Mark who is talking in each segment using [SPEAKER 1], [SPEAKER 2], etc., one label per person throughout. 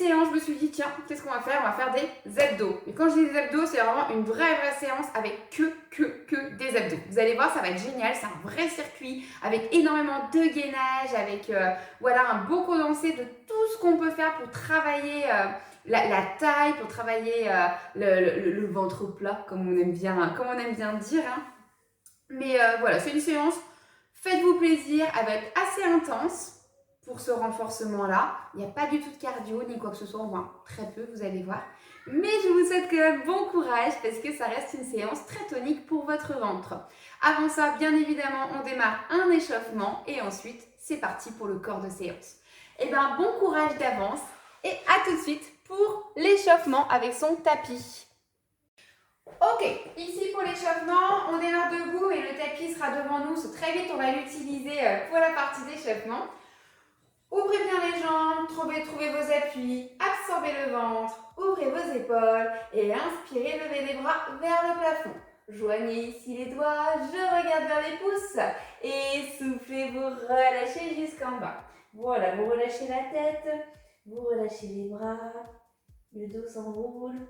[SPEAKER 1] séance, je me suis dit, tiens, qu'est-ce qu'on va faire? On va faire des abdos. Et quand je dis des abdos, c'est vraiment une vraie séance avec que des abdos. Vous allez voir, ça va être génial. C'est un vrai circuit avec énormément de gainage, avec voilà, un beau condensé de tout ce qu'on peut faire pour travailler la taille, pour travailler le ventre plat, comme on aime bien dire. Hein. Mais voilà, c'est une séance, faites-vous plaisir, elle va être assez intense. Pour ce renforcement-là, il n'y a pas du tout de cardio ni quoi que ce soit, enfin très peu, vous allez voir. Mais je vous souhaite quand même bon courage parce que ça reste une séance très tonique pour votre ventre. Avant ça, bien évidemment, on démarre un échauffement et ensuite, c'est parti pour le corps de séance. Et bien, bon courage d'avance et à tout de suite pour l'échauffement avec son tapis. Ok, ici pour l'échauffement, on démarre debout et le tapis sera devant nous. Très vite, on va l'utiliser pour la partie d'échauffement. Ouvrez bien les jambes, trouvez vos appuis, absorbez le ventre, ouvrez vos épaules et inspirez, levez les bras vers le plafond. Joignez ici les doigts, je regarde vers les pouces et soufflez, vous relâchez jusqu'en bas. Voilà, vous relâchez la tête, vous relâchez les bras, le dos s'enroule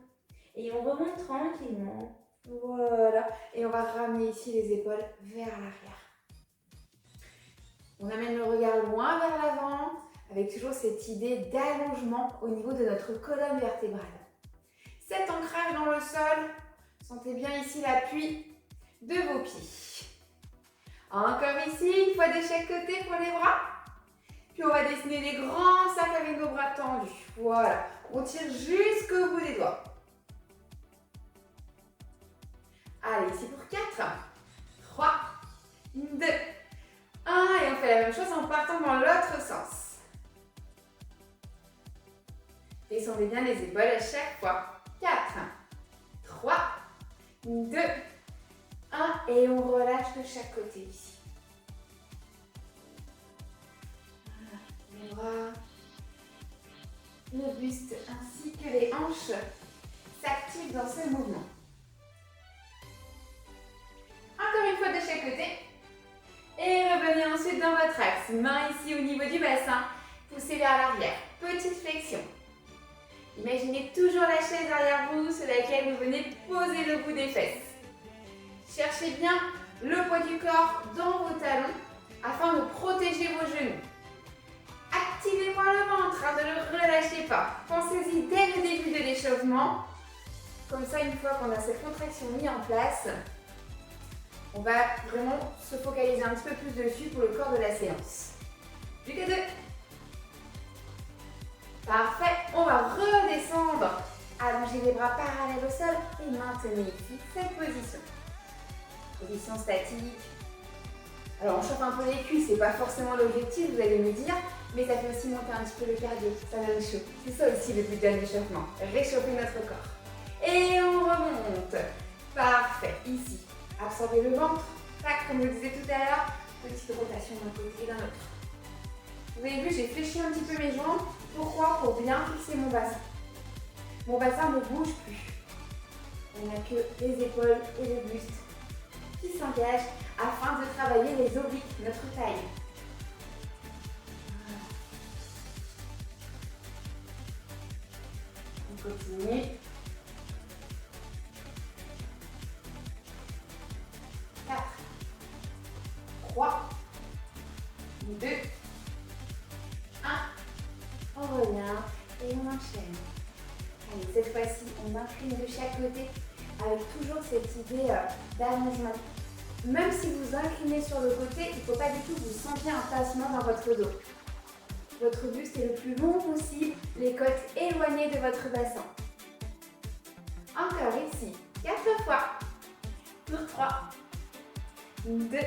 [SPEAKER 1] et on remonte tranquillement. Voilà, et on va ramener ici les épaules vers l'arrière. On amène le regard loin vers l'avant, avec toujours cette idée d'allongement au niveau de notre colonne vertébrale. Cet ancrage dans le sol, sentez bien ici l'appui de vos pieds. Encore ici, une fois de chaque côté pour les bras. Puis on va dessiner des grands cercles avec nos bras tendus. Voilà, on tire jusqu'au bout des doigts. Allez, ici pour 4, 3, 2, 1 et on fait la même chose en partant dans l'autre sens. Descendez bien les épaules à chaque fois. 4, 3, 2, 1 et on relâche de chaque côté ici. Voilà, les bras, le buste ainsi que les hanches s'activent dans ce mouvement. Encore une fois de chaque côté. Et revenez ensuite dans votre axe. Main ici au niveau du bassin. Poussez vers l'arrière. Petite flexion. Imaginez toujours la chaise derrière vous sur laquelle vous venez poser le bout des fesses. Cherchez bien le poids du corps dans vos talons afin de protéger vos genoux. Activez bien le ventre, ne le relâchez pas. Pensez-y dès le début de l'échauffement. Comme ça, une fois qu'on a cette contraction mise en place, on va vraiment se focaliser un petit peu plus dessus pour le corps de la séance. Plus que 2. Parfait. On va redescendre. Allongez les bras parallèles au sol et maintenez ici cette position. Position statique. Alors on chauffe un peu les cuisses, c'est pas forcément l'objectif, vous allez me dire, mais ça fait aussi monter un petit peu le cardio, ça donne chaud. C'est ça aussi le but d'un échauffement, réchauffer notre corps. Et on remonte. Parfait. Ici. Absorbez le ventre, tac, comme je le disais tout à l'heure, petite rotation d'un côté et d'un autre. Vous avez vu, j'ai fléchi un petit peu mes jambes. Pourquoi? Pour bien fixer mon bassin. Mon bassin ne bouge plus. On n'a que les épaules et le buste qui s'engagent afin de travailler les obliques, notre taille. On continue. 4, 3, 2, 1. On revient et on enchaîne. Allez, cette fois-ci, on incline de chaque côté avec toujours cette idée d'allongement. Même si vous inclinez sur le côté, il ne faut pas du tout vous sentir un tassement dans votre dos. Votre buste est le plus long possible, les côtes éloignées de votre bassin. Encore ici, 4 fois. Pour 3, 2,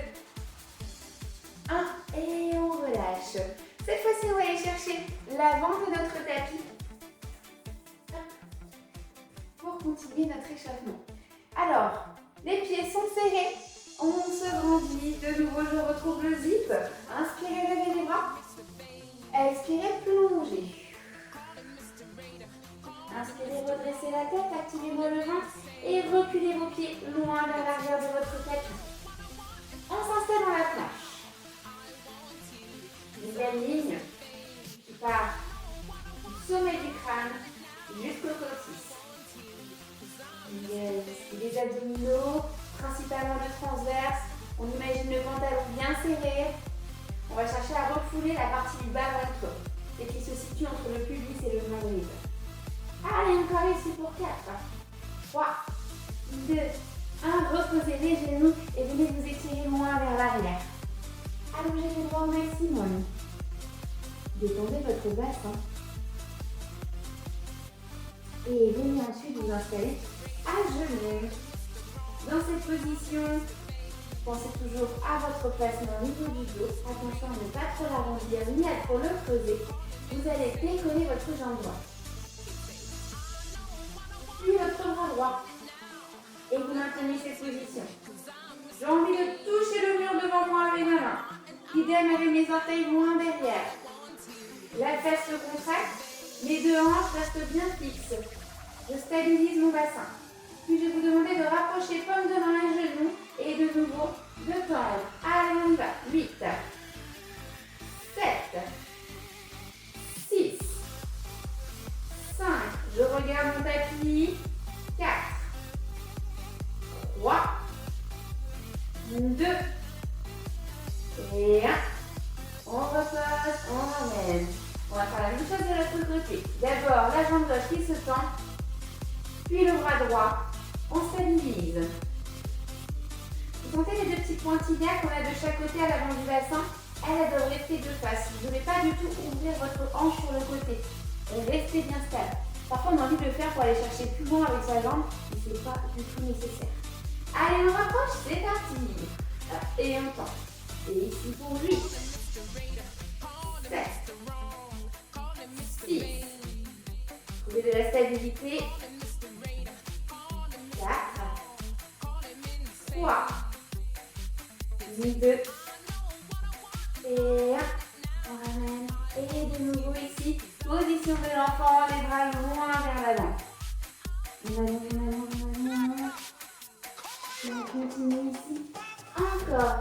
[SPEAKER 1] 1 et on relâche. Cette fois-ci, on va aller chercher l'avant de notre tapis pour continuer notre échauffement. Alors, les pieds sont serrés, on se grandit. De nouveau, je retrouve le zip. Inspirez, levez les bras. Expirez, plongez. Inspirez, redressez la tête, activez-moi le ventre et reculez vos pieds loin vers l'arrière de votre tapis. On s'installe dans la planche. Une belle ligne qui part du sommet du crâne des abdominaux, principalement de transverse. On imagine le pantalon bien serré. On va chercher à refouler la partie du bas ventre et qui se situe entre le pubis et le nombril. Allez, encore ici pour 4. 3, 2, 1. Reposez les genoux et venez vous étirer loin vers l'arrière. Allongez les bras au maximum. Détendez votre bassin. Et venez ensuite vous installer à genoux. Dans cette position, pensez toujours à votre placement au niveau du dos. Attention à ne pas trop l'arrondir ni à trop le creuser. Vous allez décoller votre jambe droite. Puis votre bras droit. Et vous maintenez cette position. J'ai envie de toucher le mur devant moi avec ma main. Idem avec mes orteils loin derrière. La fesse se contracte. Les deux hanches restent bien fixes. Je stabilise mon bassin. Puis je vais vous demander de rapprocher paume de main et genoux et de nouveau de tendre. Allez, on y va. 8, 7, 6, 5. Je regarde mon tapis. 4, 3, 2 et 1. On repose, on ramène. On va faire la même chose de l'autre côté. D'abord la jambe gauche qui se tend, puis le bras droit. On stabilise. Vous sentez les deux petits pointillas qu'on a de chaque côté à l'avant du bassin? Elles doivent rester de face. Vous ne devez pas du tout ouvrir votre hanche sur le côté. Restez bien stable. Parfois on a envie de le faire pour aller chercher plus loin avec sa jambe, mais ce n'est pas du tout nécessaire. Allez, on rapproche, c'est parti. Et on tend. Et ici pour 8, 7, 6. Trouvez de la stabilité. 4, 3, 2 et 1. On ramène. Et de nouveau ici, position de l'enfant, les bras loin vers l'avant. On allonge. Et on continue ici. Encore.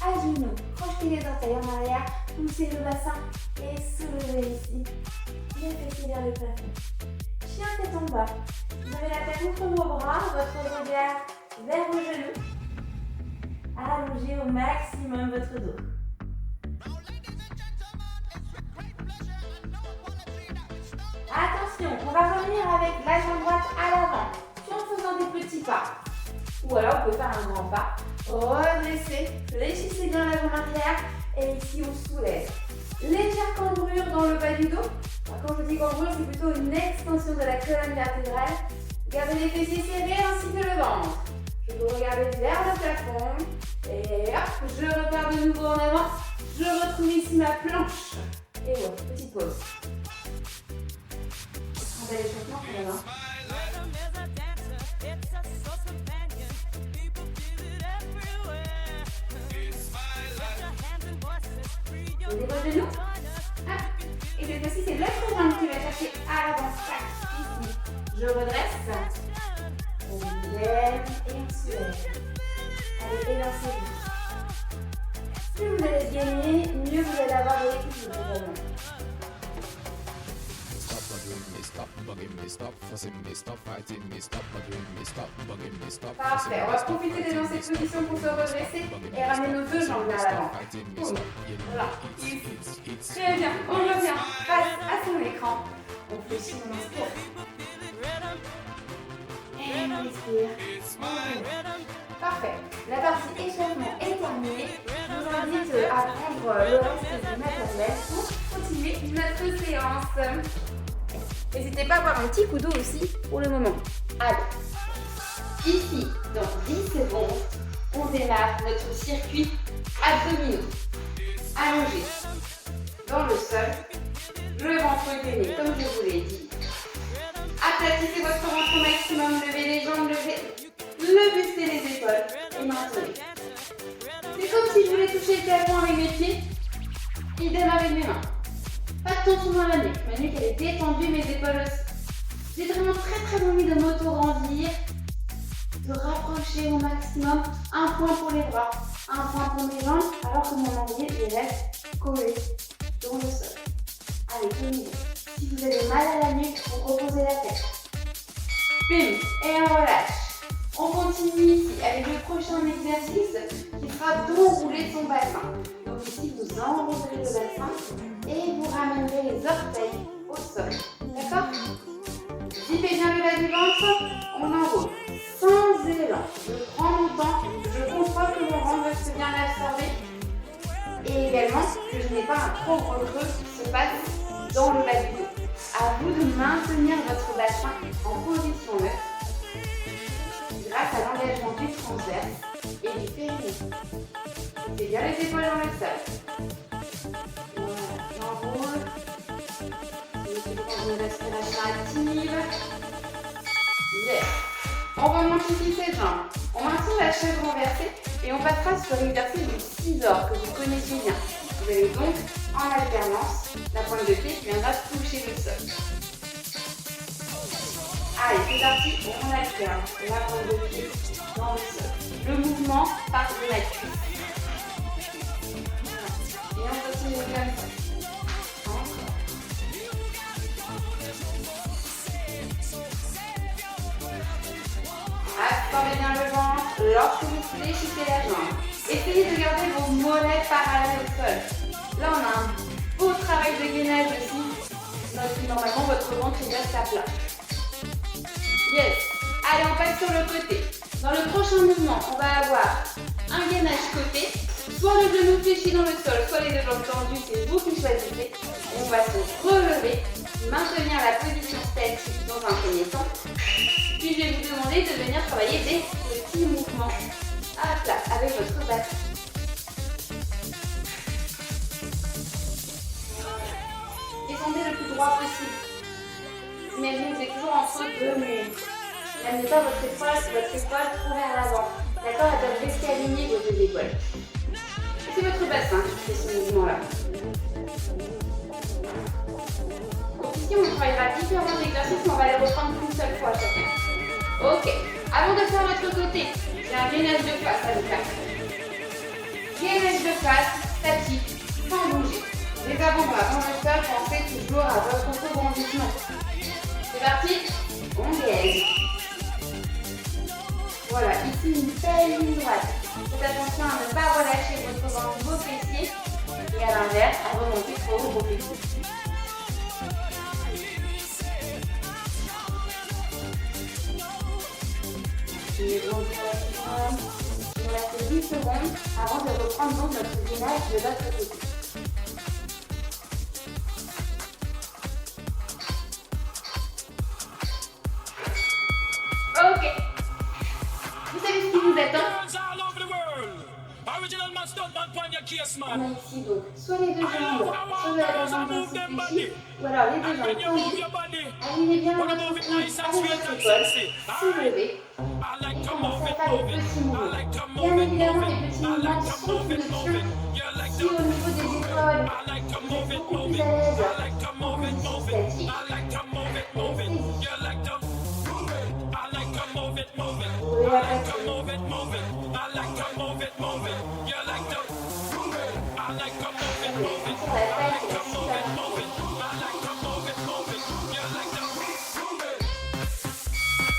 [SPEAKER 1] À genoux. Projetez les orteils en arrière. Poussez le bassin et soulevez ici. Les fessiers vers le plafond. Chien tête en bas. Vous avez la tête contre vos bras, votre regard vers vos genoux. Allongez au maximum votre dos. Attention, on va revenir avec la jambe droite à l'avant, puis en faisant des petits pas. Ou alors, vous pouvez faire un grand pas. Redressez, fléchissez bien la jambe arrière et ici on soulève. Légère cambrure dans le bas du dos. Alors, quand je dis cambrure, c'est plutôt une extension de la colonne vertébrale. Gardez les fessiers serrés ainsi que le ventre. Je vous regarde vers le plafond. Et hop, je repars de nouveau en avant. Je retrouve ici ma planche. Et voilà, petite pause. Un bel échauffement quand même. Au niveau de genoux. Et cette fois-ci, c'est l'autre jambe qui va chercher à l'avant. Ici, je redresse. On lève et on soulève. Allez, élancez-vous. Plus vous allez gagner, mieux vous allez avoir de l'équilibre également. Parfait, on va profiter d'être dans cette position pour se redresser et ramener nos deux jambes vers l'avant. Voilà, très bien, on revient face à son écran. On fléchit, on inspire. Et on respire. Parfait, la partie échauffement est terminée. Je vous invite à prendre le reste du matériel pour continuer notre séance. N'hésitez pas à avoir un petit coup d'eau aussi pour le moment. Allez, ici, dans 10 secondes, on démarre notre circuit abdominaux. Allongé dans le sol, le ventre gainé comme je vous l'ai dit. Aplatissez votre ventre au maximum, levez les jambes, le buste et les épaules et maintenez. C'est comme si je voulais toucher le plafond avec mes pieds, idem avec mes mains. Pas de tension dans la nuque, ma nuque elle est détendue, mes épaules aussi. J'ai vraiment très envie de m'auto-grandir, de rapprocher au maximum. Un point pour les bras, un point pour mes jambes, alors que mon nombril il reste collé sur le sol. Allez, tenez. Si vous avez mal à la nuque, vous reposez la tête. Bim, et on relâche. On prochain exercice qui sera d'enrouler son bassin. Donc ici, vous enroulerez le bassin et vous ramènerez les orteils au sol. D'accord? Zippez bien le bas du ventre, on enroule. Sans élan, je prends mon temps, je contrôle que mon ventre reste bien absorbé et également que je n'ai pas un trop gros creux qui se passe dans le bas du dos. À vous de maintenir votre bassin en position neutre grâce à l'engagement du transverse et du périnée. C'est bien les épaules dans le sol. Voilà, j'enroule. Une respiration active. Yes. On remonte ici ses jambes. On maintient la chaise renversée et on passera sur l'exercice du scissor que vous connaissez bien. Vous avez donc en alternance la pointe de pied qui viendra toucher le sol. Allez, c'est parti, on alterne la pointe de pied dans le sol. Le mouvement part de la cuisse. Et on continue comme ça. Encore. Absorbez bien le ventre lorsque vous fléchissez la jambe. Essayez de garder vos mollets parallèles au sol. Là, on a un beau travail de gainage aussi. Normalement, votre ventre reste à plat. Yes. Allez, on passe sur le côté. Dans le prochain mouvement, on va avoir un gainage côté. Soit le genou fléchi dans le sol, soit les deux jambes tendues, c'est vous qui choisissez. On va se relever, maintenir la position statique dans un premier temps. Puis je vais vous demander de venir travailler des petits mouvements à plat avec votre bassin. Descendez le plus droit possible. Imaginez que vous êtes toujours entre deux murs. N'amenez pas votre épaule trop vers l'avant. D'accord? Elle doit rester alignée vos deux épaules. Et c'est votre bassin qui fait ce mouvement-là. Donc ici, on travaillera différents exercices, mais on va les reprendre qu'une seule fois chacun. Ok. Avant de faire votre côté, j'ai un gainage de face à vous faire. Gainage de face, statique, sans bouger. Les avant-bras dans le sol, pensez toujours à votre rebondissement. C'est parti, on gaine. Voilà, ici une belle ligne droite. Faites attention à ne pas relâcher votre ventre, vos fessiers, et à l'inverse, à remonter trop haut vos fessiers. Il nous reste 10 secondes avant de reprendre donc notre gainage de l'autre côté. Ok. Vous savez ce qui vous attend? On a ici donc soit les deux jambes, soit la jambe aussi fléchie, ou alors les deux jambes tendues. Alignez bien votre coude avec votre épaule, soulevez et commencez à faire les petits mouvements. Bien évidemment, les petits mouvements sont une option. Si au niveau des épaules, vous êtes beaucoup plus à l'aise en position statique, vous pouvez la passer.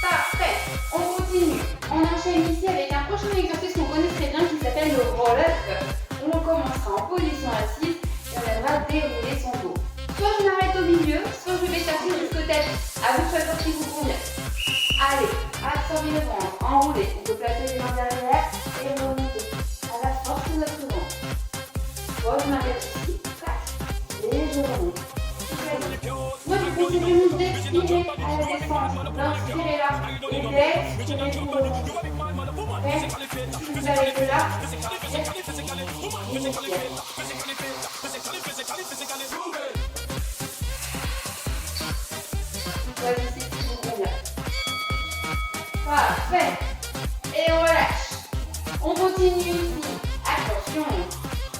[SPEAKER 1] Parfait, on continue. On enchaîne ici avec un prochain exercice qu'on connaît très bien qui s'appelle le roll-up. On commencera en position assise et on viendra dérouler son dos. Soit je m'arrête au milieu, soit je vais chercher jusqu'au tapis. À vous de choisir ce qui vous convient. Allez, absorbez le ventre, enroulez. On peut placer les mains derrière et remonter à la force de votre ventre. Soit je m'arrête ici, et je remonte. Moi, je vous conseille d'expirer à la descente. Inspirez là et expirez pour remonter. Si vous arrêtez là, choisissez ce qui vous convient. Parfait. Et on relâche. On continue ici. Attention.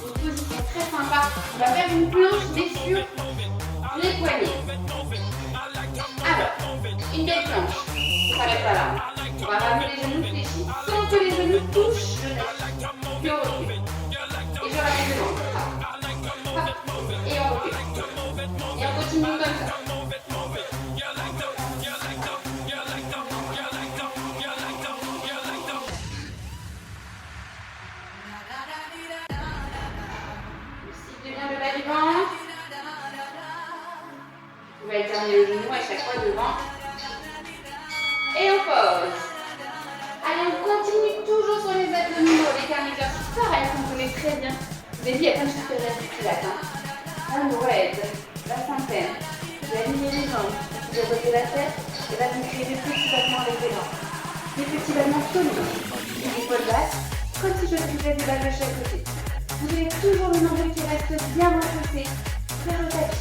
[SPEAKER 1] Une position très sympa. On va faire une planche mais sur les poignets. Alors, une belle planche. On ne s'arrête pas là. On va ramener les genoux fléchis sans que les genoux touchent le tapis. Puis on recule. Et je ramène le ventre. Et on recule. Et on continue comme ça. ramener le genou à chaque fois devant. Et on pose. Allez, on continue toujours sur les abdominaux avec un exercice pareil qu'on connaît très bien. Vous avez dit, attends, je fais la circulate. Un red, la centaine. Vous alignez les jambes, vous avez la tête, et là vous créez des petits battements avec les bras. Des petits battements solides. Et l'épaule basse, comme si je faisais des balles de chaque côté. Vous avez toujours le nombril qui reste bien repoussé vers le tapis.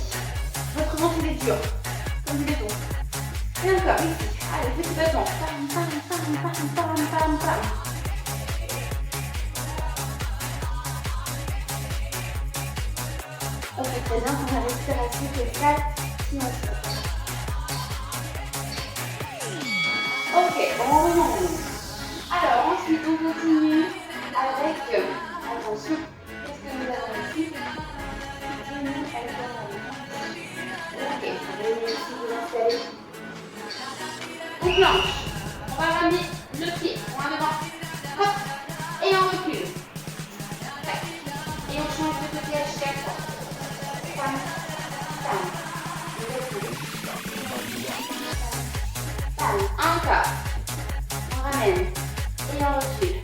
[SPEAKER 1] Votre ventre il est dur, comme du béton. Et encore ici. Allez, petit battement. Pam, pam, pam, pam, pam, pam, pam. On fait très bien pour la respiration qui est calme, qui me flotte. Ok, on remonte. Alors ensuite on continue avec, attention, qu'est-ce que nous avons ici? Ok, on va ici vous installer. On planche. On va ramener le pied en devant. Hop. Et on recule. Tac. Et on change de côté à chaque fois. Tam. Tam. On recule. Tam. Encore. On ramène. Et on recule.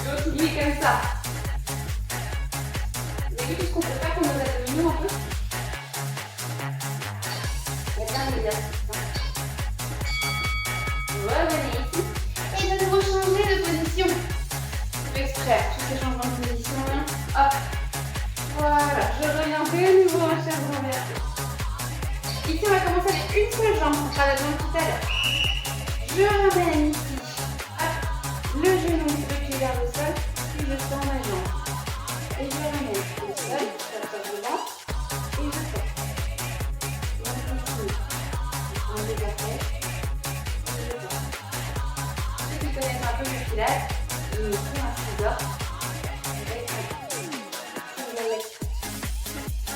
[SPEAKER 1] Continue comme ça. Vous avez vu tout ce qu'on peut faire pour nos abdominaux un peu? Il y a plein d'exercices. Revenez ici et de nouveau changer de position. Je vais extraire tous ces changements de position. Hop. Voilà, je reviens de nouveau en chaise renversée. Ici, on va commencer avec une seule jambe. On fera la jambe tout à l'heure. Je ramène ici. Hop. Le genou, le pied vers le sol. Puis je sors ma jambe. Et je ramène au sol. Je sors devant. Et je sors. Et on continue. On les après. Ceux qui connaissent un peu le pilates, ils me font un trésor.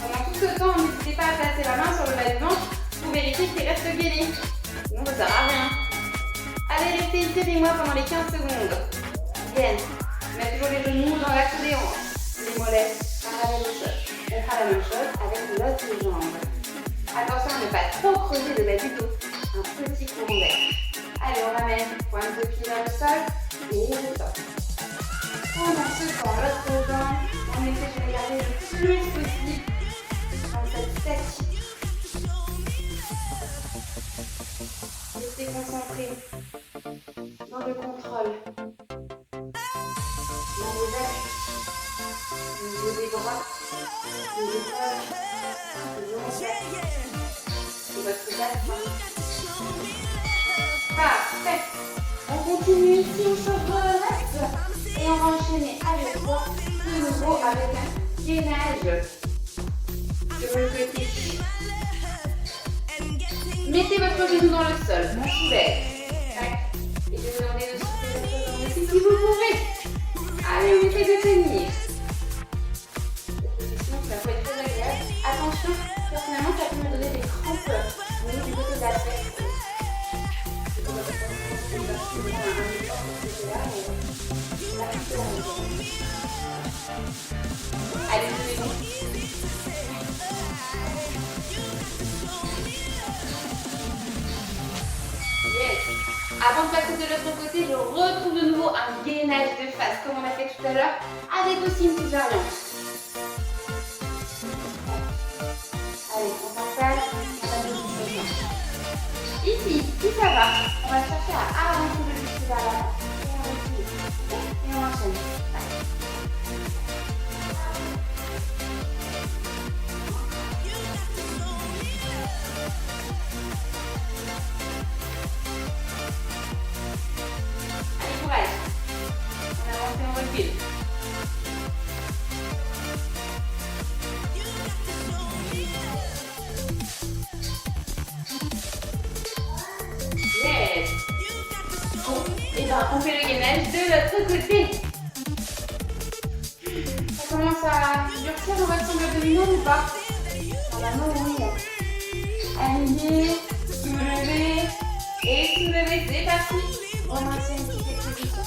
[SPEAKER 1] Pendant tout ce temps, n'hésitez pas à placer la main sur le bas du ventre pour vérifier qu'il reste gainé. Sinon, ça ne sert à rien. Allez, restez ici avec moi pendant les 15 secondes. Bien. On met toujours les genoux dans l'axe des hanches. Les mollets parallèles au sol. On fera la même chose avec l'autre jambe. Attention à ne pas trop creuser le bas du dos. Un petit courant d'air. Allez, on ramène pointe de pied vers le sol et je sors. Pendant ce temps, l'autre jambe, on essaie de regarder le plus possible dans cette statique. Restez concentrés dans le contrôle, dans les appuis, au niveau des bras, des épaules, des omoplates, de votre bassin. Parfait. On continue ici, on chauffe le reste et on va enchaîner avec toi de nouveau avec un gainage sur le côté. Mettez votre genou dans le sol, manche ouverte. Et je vais vous demander de souffler votre jambe aussi si vous pouvez. Allez, on essaie de tenir. Cette position, ça peut être très agréable. Attention, personnellement, ça peut me donner des crampes au niveau du côté de la tête. Allez, donnez-vous. Yes. Avant de passer de l'autre côté, je retrouve de nouveau un gainage de face, comme on a fait tout à l'heure, avec aussi une petite variante. Allez, on s'installe. Ici, si ça va, on va chercher à avancer le buste vers l'avant. Et on enchaîne. Allez, courage. On avance et on recule. Yes. Bon, et bien on fait le gainage de l'autre côté. Ça commence à durcir dans votre sangle abdominaux ou pas? Normalement oui. Aligné, soulever et soulever, c'est parti. On maintient une petite position.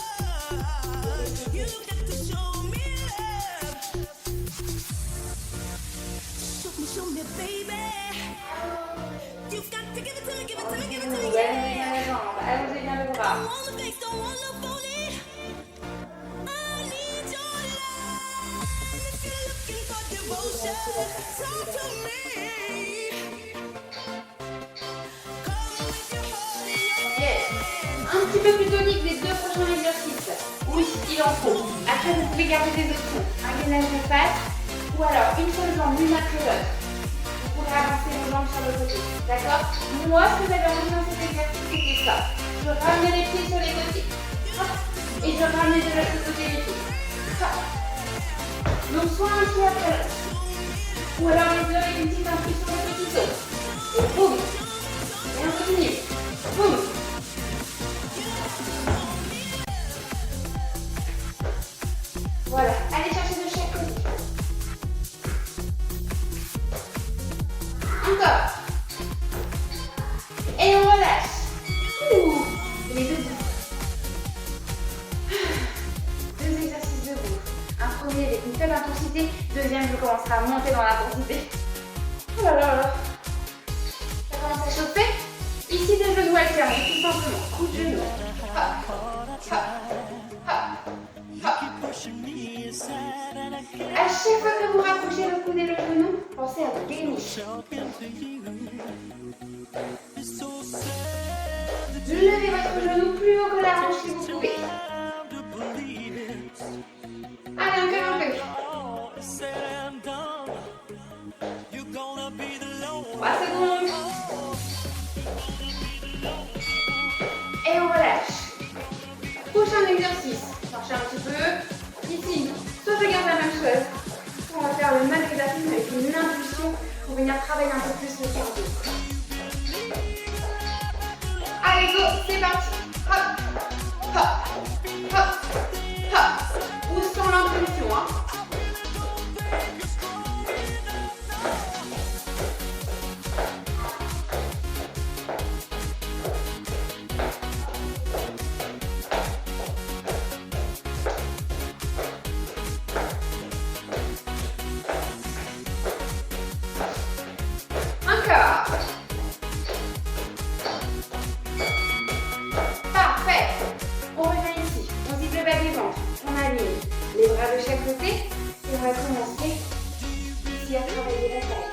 [SPEAKER 1] peu plus tonique les 2 prochains exercices. Oui, il en faut. Après, vous pouvez garder des options. Un gainage de face ou alors une seule jambe l'une après l'autre. Vous pourrez avancer vos jambes sur le côté. D'accord? Moi, ce que j'avais envie dans cet exercice, c'était ça. Je ramenais les pieds sur les côtés. Hop. Et je ramenais de l'autre côté les pieds. Hop. Donc, soit un pied après l'autre. Ou alors les deux avec une petite impulsion sur le petit saut. Et boum. Et on continue. Boum. Voilà, allez chercher de chaque côté. Encore. Et on relâche. Ouh. Les deux bouts. 2 exercices debout. Un premier avec une faible intensité. Deuxième, je commencerai à monter dans l'intensité. Oh là là là. Ça commence à chauffer. Ici, des genoux alternés, tout simplement. Coup de genou. Hop. Hop. Hop. À chaque fois que vous rapprochez le coude et le genou, pensez à vous gainer. Levez votre genou plus haut que la hanche si vous pouvez. Allez, encore un peu. 3 secondes. Et on relâche. Prochain exercice. Marchez un petit peu. Ici, soit je garde la même chose. Soit on va faire le même exercice avec une impulsion pour venir travailler un peu plus le cardio. Allez, go, c'est parti. Hop, hop, hop, hop. Ou sans l'impulsion, hein. Parfait. On revient ici. On vise le bas du ventre. On aligne les bras de chaque côté. Et on va commencer ici à travailler la taille.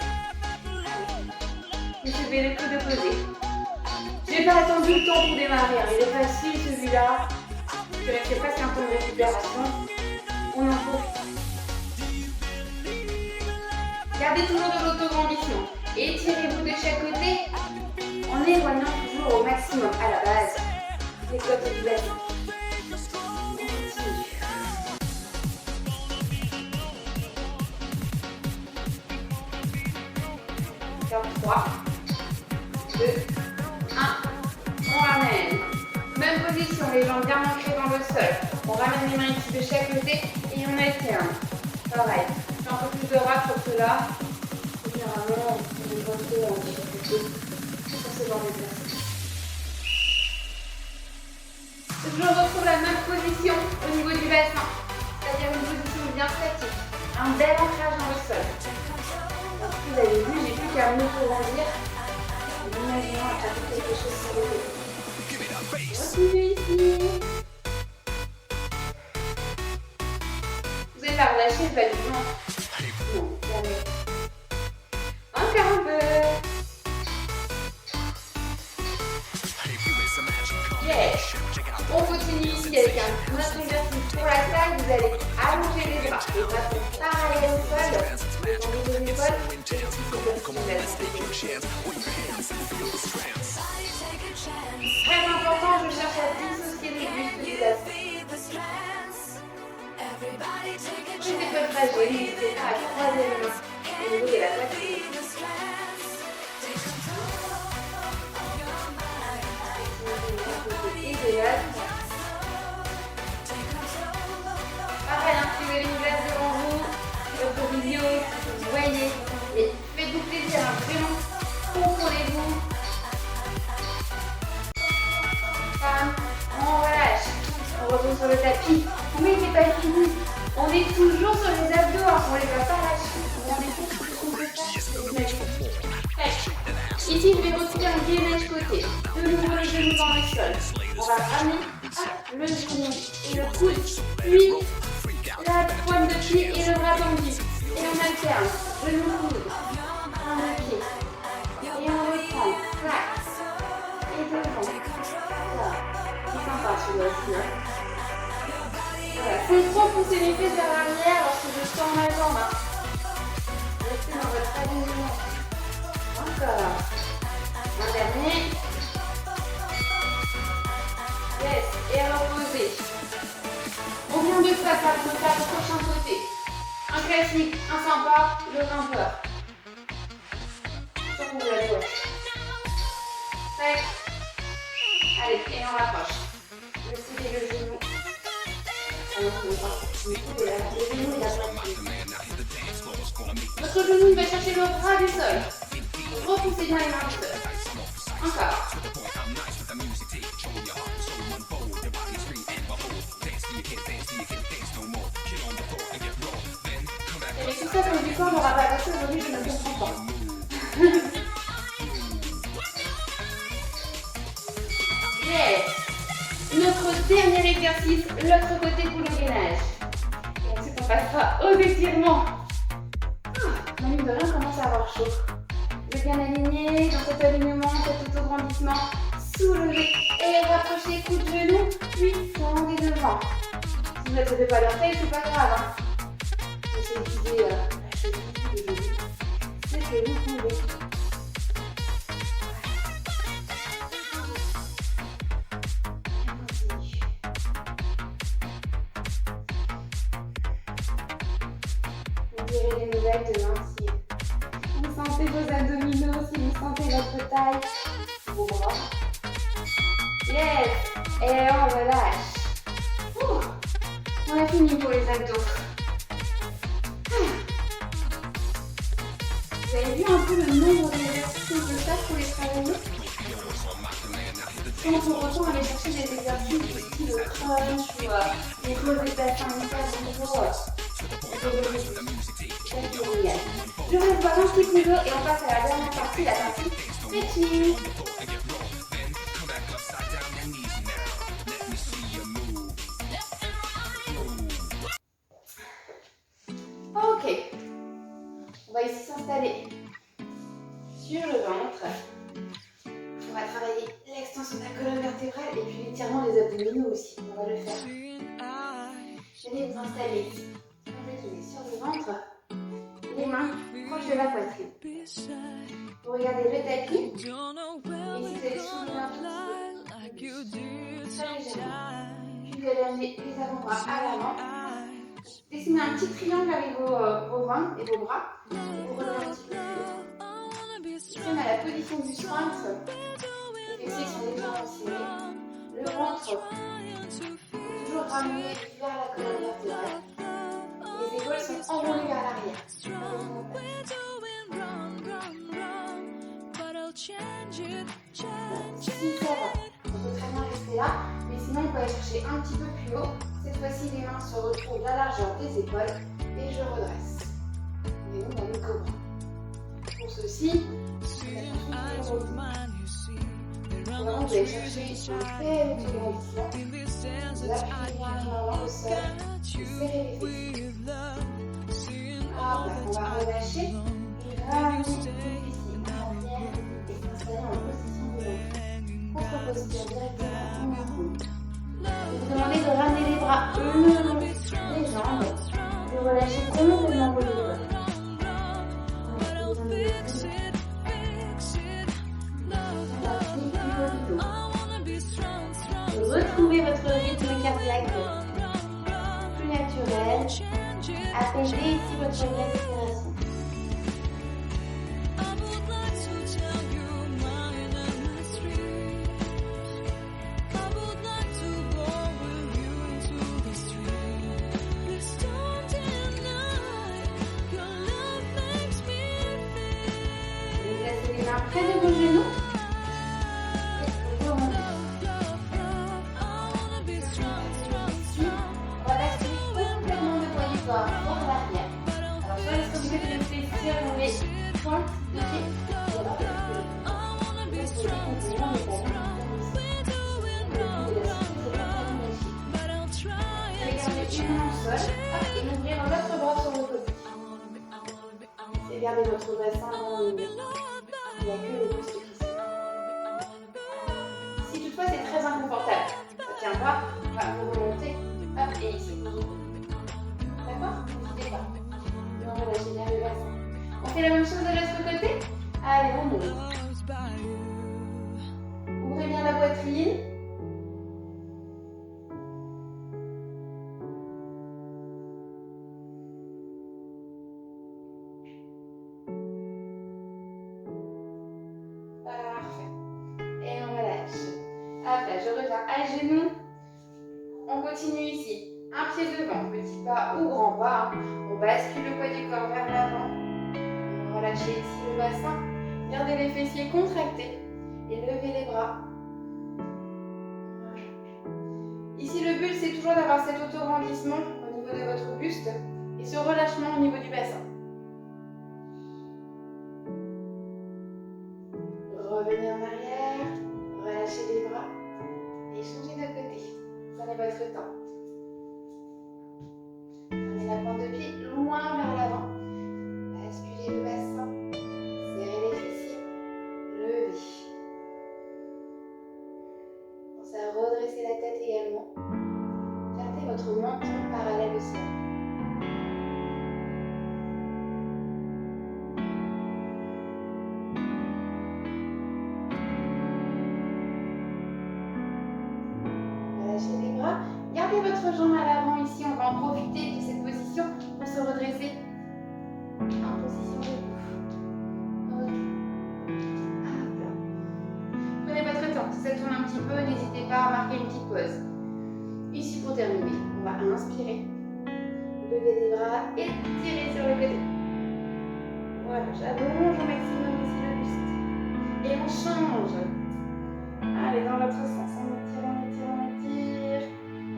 [SPEAKER 1] Vous soulevez le coude opposé. Je n'ai pas attendu le temps pour démarrer. Il est facile celui-là. Je laisse presque un temps de récupération. On en profite. Gardez toujours de l'autograndissement. Étirez-vous de chaque côté en éloignant toujours au maximum à la base les côtes du bassin. On continue. Encore 3, 2, 1. On ramène. Même position, les jambes bien ancrées dans le sol. On ramène les mains ici de chaque côté et on alterne. Pareil. Je fais un peu plus de rap pour cela. Généralement, on est retrouvé en difficulté sur ce genre d'exercice. Je retrouve la même position au niveau du bassin, c'est-à-dire une position bien statique, un bel ancrage dans le sol. Alors, vous avez vu, j'ai plus qu'à m'auto-grandir en imaginant appliquer quelque chose sur le côté. Continuez ici. Vous allez la relâcher le bas du ventre. Non, jamais. Encore un peu. Yes. On continue ici avec un autre exercice pour la taille. Vous allez allonger les bras. Les bras sont parallèles au sol. Vous tendez les épaules. Très important, je cherche à dissocier les muscles du bassin. Prenez des peu fragiles, n'hésitez pas à croiser les mains au niveau de la poitrine. Idéal. Pareil, si vous avez une glace devant vous, votre vidéo, vous voyez, mais faites-vous plaisir, vraiment, contrôlez-vous. On relâche, on retourne sur le tapis. Oui, c'est pas fini, on est toujours sur les abdos, on les va pas lâcher. Vous rendez compte de ce qu'on peut faire. Ici, je vais continuer un gainage côté. De nouveau le genou dans le sol. On va ramener le genou et le coude, puis la pointe de pied et le bras tendu. Et on alterne. Genou, coude, pointe de pied. Et on reprend. Clac. Et devant. Voilà. sympa celui-là aussi. Hein. Voilà, faut trop pousser les fesses vers l'arrière lorsque je sors ma jambe. Hein. Restez dans votre alignement. Encore. Un dernier. Yes, et reposer. On vient de faire ça pour faire le prochain côté. Un classique, un sympa, le grimpeur. Sur vous la gauche. Tac. Allez, et on rapproche. Le coude et le genou. Alors, on va le coude et le genou et la poitrine. Votre genou, il va chercher le bras du sol. Repoussez bien les mains du sol. Encore. Et tout ça pour du corps n'aura pas passé aujourd'hui, je ne comprends pas. Yes. Notre dernier exercice, l'autre côté pour le gainage. Et ensuite on passera aux étirements. Ma mine de rien commence à avoir chaud. Je vais bien aligner dans cet alignement, cet auto-grandissement. Soulever et rapprocher, coup de genou, puis tendez devant. Si vous n'avez pas l'orteil, c'est pas grave. Hein. Essayez d'utiliser la cheville, le genou. C'est que vous pouvez. Vous direz les nouvelles demain si vous sentez vos abdominaux, si vous sentez votre taille, vos bras. Yes! Et on relâche. Ouh. On a fini pour les abdos. Vous avez vu un peu le nombre d'exercices qu'on peut faire pour les travailler? Sans pour autant aller chercher des exercices du style crunch ou des closets bassins hyper nouveaux. Je vais boire un petit coup d'eau et on passe à la dernière partie, la partie stretching. Ok. On va ici s'installer sur le ventre. On va travailler l'extension de la colonne vertébrale et puis l'étirement des abdominaux aussi. On va le faire. Venez vous installer ici. Sur le ventre, les mains proches de la poitrine. Vous regardez le tapis et si vous allez soulever un tout petit peu, très légèrement. Puis vous allez amener les avant-bras à l'avant. Dessinez un petit triangle avec vos mains et vos bras et vous relevez un petit peu plus haut. Ici on a la position du sphinx. Les fessiers sont légèrement serrés. Le ventre, toujours ramené vers la colonne vertébrale. Les épaules sont enroulées vers l'arrière. Si ça va, on peut très bien rester là, mais sinon on peut aller chercher un petit peu plus haut. Cette fois-ci, les mains se retrouvent à la largeur des épaules et je redresse. Et nous, on a le cobra. Pour ceci, vraiment, vous allez chercher un bel autograndissement. Vous appuyez bien les mains dans le sol, vous serrez les fessiers. On va relâcher et ramener les fessiers en arrière et s'installer en position de l'autre. Contre-posture directement en enroule. Vous demandez de ramener les bras le long des jambes, de relâcher complètement vos épaules. Retrouvez votre rythme cardiaque plus naturel. Apaisez ici votre respiration. Vous placez les mains près de vos genoux. Gardez votre bassin dans le milieu. Il n'y a que le buste qui se. Si toutefois c'est très inconfortable, ça Tiens-toi, vous remontez, hop, et ici, vous ouvrez. D'accord? N'hésitez pas. Et on relâche bien le bassin. On fait la même chose de l'autre côté? Allez, on monte. Ouvrez bien la poitrine. Parfait. Et on relâche. Hop là, je reviens à genoux. On continue ici. Un pied devant, petit pas ou grand pas. On bascule le poids du corps vers l'avant. On va relâcher ici le bassin. Gardez les fessiers contractés et levez les bras. Voilà. Ici, le but, c'est toujours d'avoir cet auto-grandissement au niveau de votre buste et ce relâchement au niveau du bassin. Revenez en arrière, relâchez les bras et changez de côté. Prenez votre temps. Prenez la pointe de pied loin vers l'avant. Basculez le bassin. Serrez les fessiers. Levez. Pensez à redresser la tête également. Gardez votre menton parallèle au sol. Relâchez les bras. Gardez votre jambe à l'avant ici. On va en profiter de cette position pour se redresser en position debout. Ok. Hop là. Prenez votre temps. Si ça tourne un petit peu, n'hésitez pas à marquer une petite pause. Ici pour terminer, on va inspirer. Levez les bras et tirez sur le côté. Voilà, j'allonge au maximum ici le buste. Et on change. Allez, dans l'autre sens, on étire, on étire, on étire.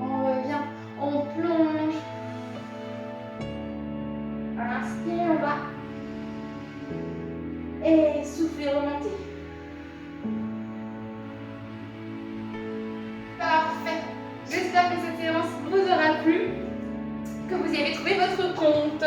[SPEAKER 1] On revient, on plonge. Inspirez en bas. Et soufflez, remontez. Parfait. J'espère que cette séance vous aura plu, que vous y avez trouvé votre compte.